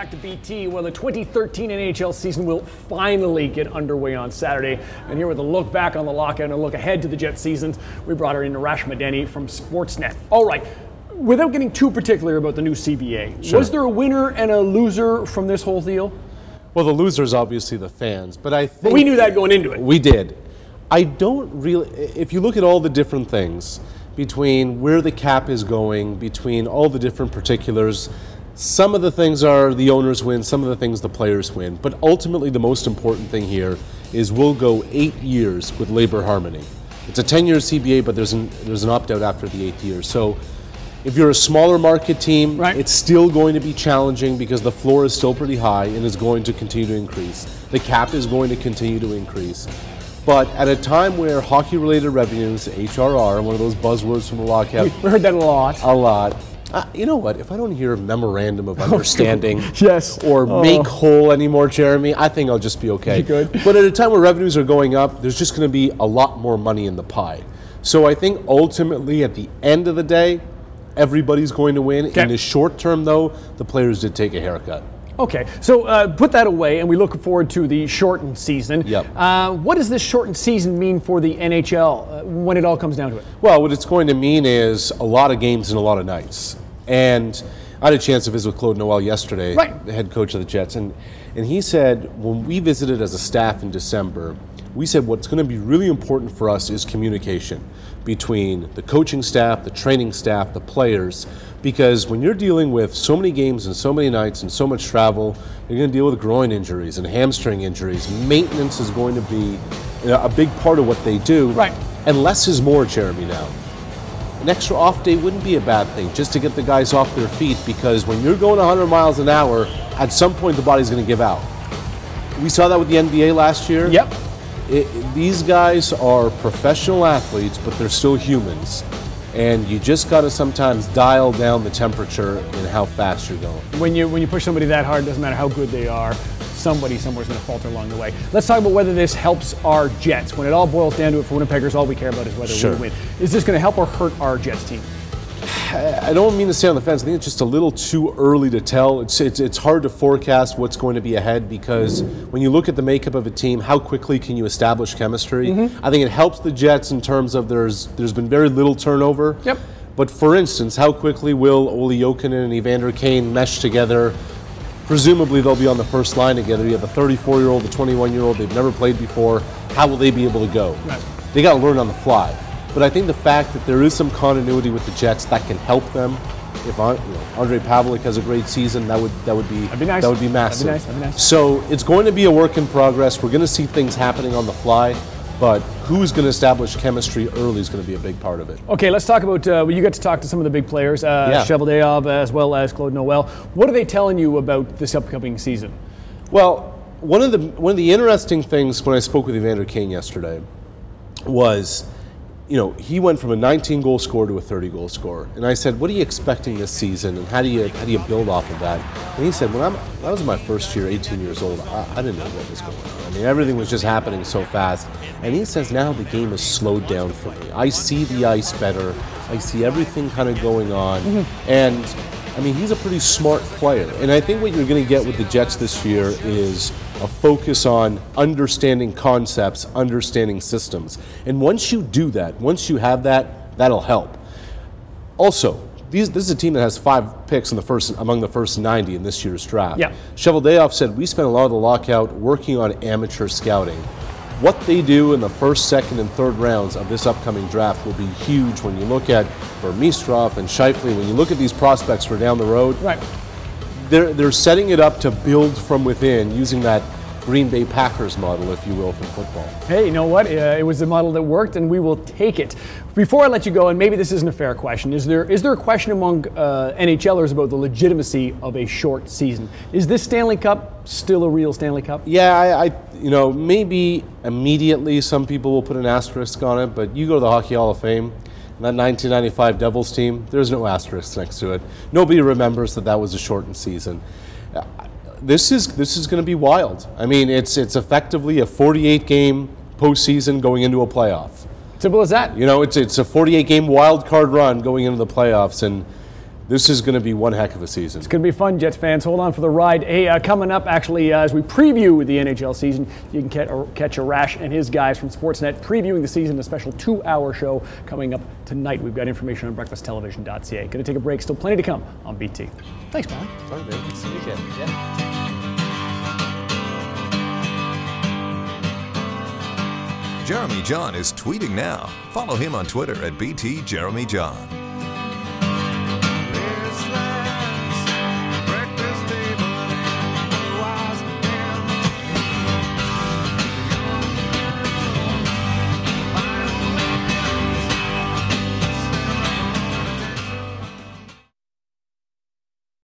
back to BT. Well, the 2013 NHL season will finally get underway on Saturday. And here with a look back on the lockout and a look ahead to the Jet season, we brought her in Arash Madani from Sportsnet. All right, without getting too particular about the new CBA, sure, was there a winner and a loser from this whole deal? Well, the loser is obviously the fans, but I think... But we knew that going into it. We did. I don't really... If you look at all the different things, between where the cap is going, between all the different particulars, some of the things are the owners win, some of the things the players win. But ultimately, the most important thing here is we'll go 8 years with labor harmony. It's a 10-year CBA, but there's an opt-out after the 8th year. So if you're a smaller market team, right, it's still going to be challenging because the floor is still pretty high and is going to continue to increase. The cap is going to continue to increase. But at a time where hockey-related revenues, HRR, one of those buzzwords from the lockout. We heard that a lot. A lot. You know what? If I don't hear memorandum of understanding yes, or make whole anymore, Jeremy, I think I'll just be okay. Good. But at a time where revenues are going up, there's just going to be a lot more money in the pie. So I think ultimately, at the end of the day, everybody's going to win. Okay. In the short term, though, the players did take a haircut. Okay, so put that away, and we look forward to the shortened season. Yep. What does this shortened season mean for the NHL when it all comes down to it? Well, what it's going to mean is a lot of games and a lot of nights. And I had a chance to visit with Claude Noel yesterday, right, the head coach of the Jets, and he said when we visited as a staff in December, we said what's going to be really important for us is communication between the coaching staff, the training staff, the players, because when you're dealing with so many games and so many nights and so much travel, you're going to deal with groin injuries and hamstring injuries. Maintenance is going to be a big part of what they do. Right. And less is more, Jeremy, now. An extra off day wouldn't be a bad thing, just to get the guys off their feet, because when you're going 100 miles an hour, at some point the body's going to give out. We saw that with the NBA last year. Yep. These guys are professional athletes, but they're still humans. And you just got to sometimes dial down the temperature in how fast you're going. When you push somebody that hard, it doesn't matter how good they are, somebody somewhere's going to falter along the way. Let's talk about whether this helps our Jets. When it all boils down to it for Winnipeggers, all we care about is whether we win. Is this going to help or hurt our Jets team? I don't mean to stay on the fence. I think it's just a little too early to tell. It's hard to forecast what's going to be ahead, because when you look at the makeup of a team, how quickly can you establish chemistry? I think it helps the Jets in terms of there's been very little turnover. Yep. But for instance, how quickly will Olli Jokinen and Evander Kane mesh together? Presumably they'll be on the first line together. You have a 34-year-old, a 21-year-old, they've never played before. How will they be able to go? Right. They got to learn on the fly. But I think the fact that there is some continuity with the Jets that can help them. If Andre Pavlik has a great season, that would be nice. That would be massive. That'd be nice. So it's going to be a work in progress. We're going to see things happening on the fly, but who's going to establish chemistry early is going to be a big part of it. Okay, let's talk about. You get to talk to some of the big players, Cheveldayoff as well as Claude Noel. What are they telling you about this upcoming season? Well, one of the interesting things when I spoke with Evander Kane yesterday was, he went from a 19-goal scorer to a 30-goal scorer. And I said, what are you expecting this season, and how do you build off of that? And he said, when I was in my first year, 18 years old, I didn't know what was going on. I mean, everything was just happening so fast. And he says, now the game has slowed down for me. I see the ice better. I see everything kind of going on. And, I mean, he's a pretty smart player. And I think what you're going to get with the Jets this year is a focus on understanding concepts, understanding systems. And once you do that, once you have that, that'll help. Also, this is a team that has 5 picks among the first 90 in this year's draft. Yeah. Cheveldayoff said, we spent a lot of the lockout working on amateur scouting. What they do in the first, second, and third rounds of this upcoming draft will be huge when you look at Burmistrov and Scheifele, when you look at these prospects for down the road. Right. They're setting it up to build from within using that Green Bay Packers model, if you will, from football. Hey, you know what? It was a model that worked, and we will take it. Before I let you go, and maybe this isn't a fair question, is there a question among NHLers about the legitimacy of a short season? Is this Stanley Cup still a real Stanley Cup? Yeah, maybe immediately some people will put an asterisk on it, but you go to the Hockey Hall of Fame, and that 1995 Devils team, there's no asterisk next to it. Nobody remembers that was a shortened season. This is going to be wild. I mean, it's effectively a 48-game postseason going into a playoff. Simple as that. It's a 48-game wild card run going into the playoffs, and this is going to be one heck of a season. It's going to be fun, Jets fans. Hold on for the ride. Hey, coming up, actually, as we preview the NHL season, you can catch Arash and his guys from Sportsnet previewing the season, a special 2-hour show coming up tonight. We've got information on breakfasttelevision.ca. Going to take a break. Still plenty to come on BT. Thanks, man. All right, man. Good to see you again. Yeah. Jeremy John is tweeting now. Follow him on Twitter at BT Jeremy John.